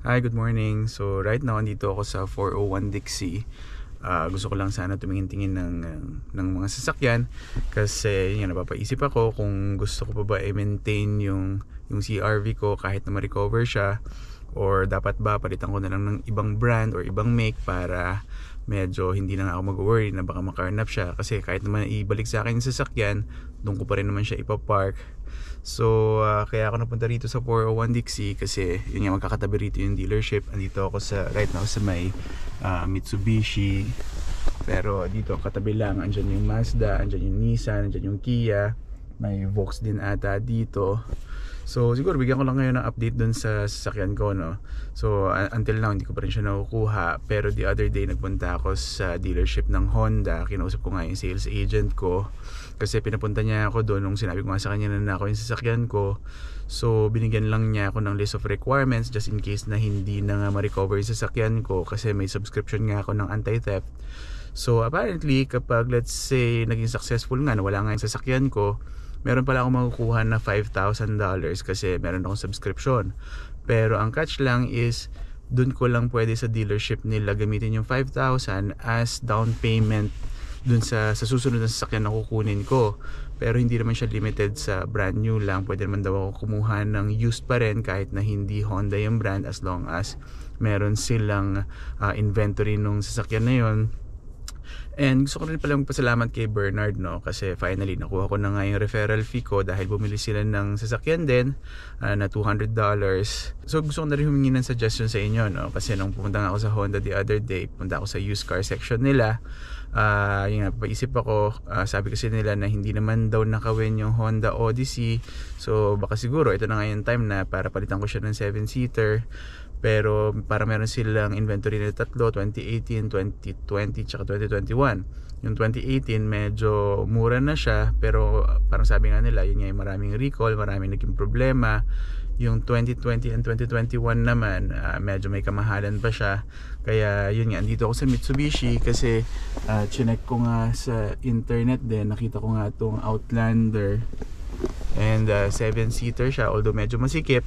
Hi, good morning. So right now andito ako sa 401 Dixie. Gusto ko lang sana tumingin-tingin ng mga sasakyan kasi yun, napapaisip ako kung gusto ko pa ba i-maintain yung CRV ko kahit na ma-recover siya, or dapat ba palitan ko na lang ng ibang brand or ibang make para medyo hindi na ako mag-worry na baka makarnap siya, kasi kahit naman ibalik sa akin yung sasakyan, doon ko pa rin naman siya ipapark. So kaya ako napunta rito sa 401 Dixie kasi yun nga, magkakatabi rito yung dealership. Andito ako right now sa may Mitsubishi, pero dito katabi lang andyan yung Mazda, andyan yung Nissan, andyan yung Kia, may Vox din ata dito. So siguro bigyan ko lang ngayon ng update dun sa sasakyan ko, no. So until now hindi ko pa rin siya nakukuha, pero the other day nagpunta ako sa dealership ng Honda. Kinausap ko nga yung sales agent ko kasi pinapunta niya ako doon nung sinabi ko nga sa kanya na nako yung sasakyan ko. So binigyan lang niya ako ng list of requirements just in case na hindi na nga ma-recover yung sasakyan ko, kasi may subscription nga ako ng anti-theft. So apparently kapag let's say naging successful nga na wala nga yung sasakyan ko, meron pala akong makukuha na $5,000 kasi meron akong subscription. Pero ang catch lang is dun ko lang pwede sa dealership nila gamitin yung 5,000 as down payment dun sa susunod na sasakyan na kukunin ko. Pero hindi naman siya limited sa brand new lang. Pwede naman daw ako kumuha ng used pa rin kahit na hindi Honda yung brand, as long as meron silang inventory nung sasakyan na yun. And gusto ko rin pala magpasalamat kay Bernard, no, kasi finally nakuha ko na nga yung referral fee ko dahil bumili sila ng sasakyan din na $200. So gusto ko na rin humingi ng suggestion sa inyo, no, kasi nung pumunta nga ako sa Honda the other day, pumunta ako sa used car section nila. Yung napaisip ako, sabi kasi nila na hindi naman daw nakawin yung Honda Odyssey. So baka siguro ito na nga yung time na para palitan ko siya ng 7-seater. Pero para meron silang inventory na tatlo, 2018, 2020, tsaka 2021. Yung 2018 medyo mura na siya, pero parang sabi nga nila, yun nga yung maraming recall, maraming naging problema. Yung 2020 and 2021 naman, medyo may kamahalan pa siya. Kaya yun nga, andito ako sa Mitsubishi kasi chinek ko nga sa internet din, nakita ko nga itong Outlander. And 7-seater siya, although medyo masikip,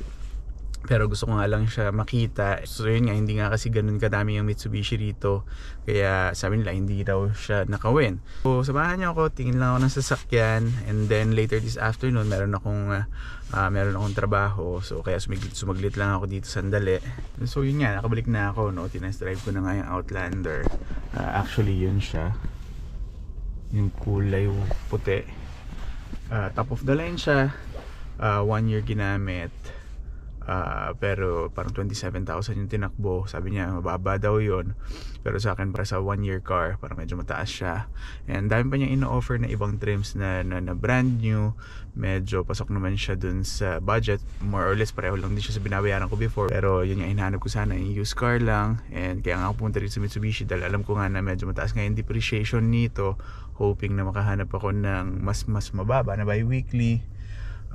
pero gusto ko nga lang siya makita. So yun nga, hindi nga kasi ganun kadami yung Mitsubishi rito, kaya sabi nila hindi daw siya nakawin. So samahan niyo ako, tingin lang ako ng sasakyan, and then later this afternoon meron akong trabaho. So kaya sumaglit lang ako dito sandali. So yun nga, nakabalik na ako, no. Tinest drive ko na nga yung Outlander. Actually yun siya, yung kulay puti. Top of the line siya. 1 year ginamit. Pero parang 27,000 yung tinakbo. Sabi niya mababa daw yun, pero sa akin para sa 1 year car parang medyo mataas siya. And dami pa niya ino-offer na ibang trims na brand new. Medyo pasok naman siya dun sa budget, more or less pareho lang din siya sa binabayaran ko before. Pero yun nga, hinahanap ko sana yung used car lang, and kaya nga ako pumunta rin sa Mitsubishi dahil alam ko nga na medyo mataas nga yung depreciation nito, hoping na makahanap ako ng mas mababa na bi-weekly.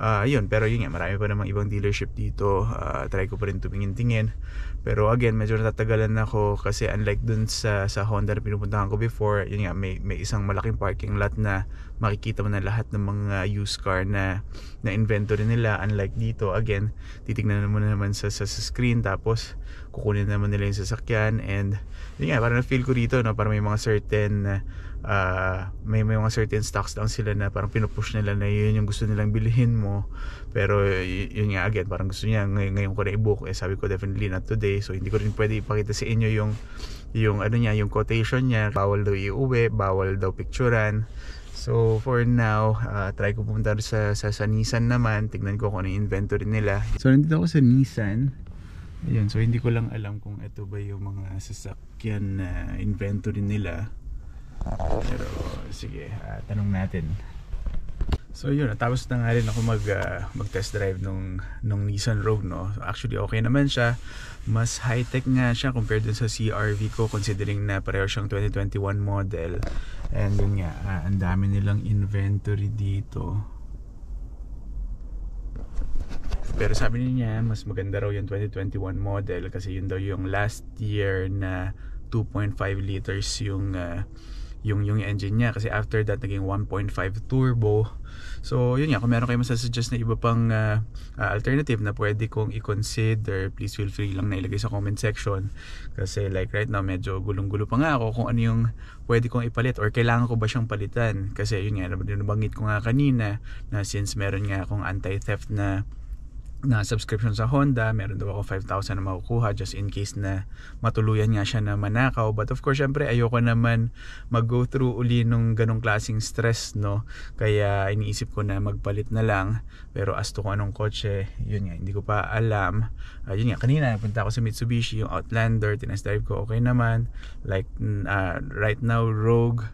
Yun, pero yun nga, marami pa namang ibang dealership dito. Try ko pa rin tumingin-tingin, pero again medyo natatagalan ako kasi unlike dun sa Honda na pinupuntahan ko before, yun nga, may isang malaking parking lot na makikita mo na lahat ng mga used car na inventory nila. Unlike dito, again, titignan mo na naman sa screen, tapos kukunin naman nila yung sasakyan. And yun nga, parang na-feel ko rito, no, parang may mga certain may mga certain stocks lang sila na parang pinupush nila na yun yung gusto nilang bilhin mo. Pero yun nga, again, parang gusto niya ngayon ko na i-book. Sabi ko definitely not today, so hindi ko rin pwede ipakita sa inyo yung ano niya, yung quotation niya. Bawal daw iuwi, bawal daw picturean. So for now, try ko pumunta sa Nissan naman. Tignan ko kung ano yung inventory nila. So nandito ako sa Nissan. Ayun, so hindi ko lang alam kung ito ba yung mga sasakyan na inventory nila. Pero sige, tanong natin. So yun, tapos na nga rin ako mag test drive nung Nissan Rogue, no. So actually okay naman siya. Mas high tech nga siya compared dun sa CRV ko, considering na pareho siyang 2021 model. And yun nga, ang dami nilang inventory dito. Pero sabi niya mas maganda raw yung 2021 model kasi yun daw yung last year na 2.5 liters yung engine niya, kasi after that naging 1.5 turbo. So yun nga, kung meron kayo masasuggest na iba pang alternative na pwede kong i-consider, please feel free lang na ilagay sa comment section, kasi like right now medyo gulong-gulo pa nga ako kung ano yung pwede kong ipalit or kailangan ko ba siyang palitan. Kasi yun nga, nabanggit ko nga kanina na since meron nga akong anti-theft na subscription sa Honda, meron daw ako 5,000 na makukuha just in case na matuluyan nga siya na manakaw. But of course, syempre ayoko naman mag-go through uli nung ganong klaseng stress, no? Kaya iniisip ko na magpalit na lang. Pero as to kung anong kotse, yun nga, hindi ko pa alam. Yun nga, kanina napunta ako sa Mitsubishi, yung Outlander, tinest drive ko, okay naman. Like right now, Rogue,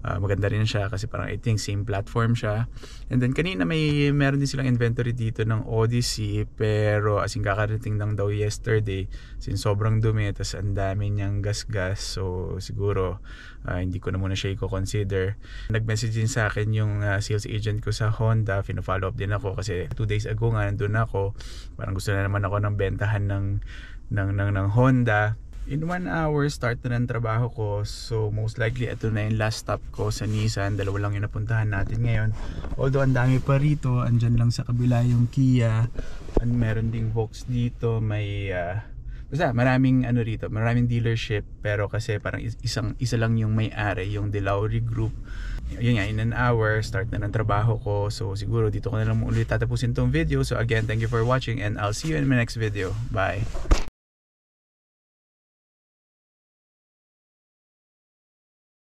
maganda rin siya kasi parang I think same platform siya. And then kanina meron din silang inventory dito ng Odyssey, pero as in kakarating lang daw yesterday since sobrang dumi, tas ang dami niyang gas-gas, so siguro hindi ko na muna siya i-consider. Nag-message din sa akin yung sales agent ko sa Honda, fina-follow up din ako kasi 2 days ago nga nandun ako, parang gusto na naman ako ng bentahan ng Honda. In 1 hour, start na ng trabaho ko. So most likely ito na yung last stop ko sa Nissan. Dalawa lang yung napuntahan natin ngayon. Although ang dami pa rito, andyan lang sa kabila yung Kia, and meron ding Volks dito. May basta maraming rito, maraming dealership, pero kasi parang isa lang yung may-ari, yung Delaury Group. Yun nga, in 1 hour, start na ng trabaho ko. So siguro dito ko na lang ulit tatapusin tong video. So again, thank you for watching and I'll see you in my next video. Bye!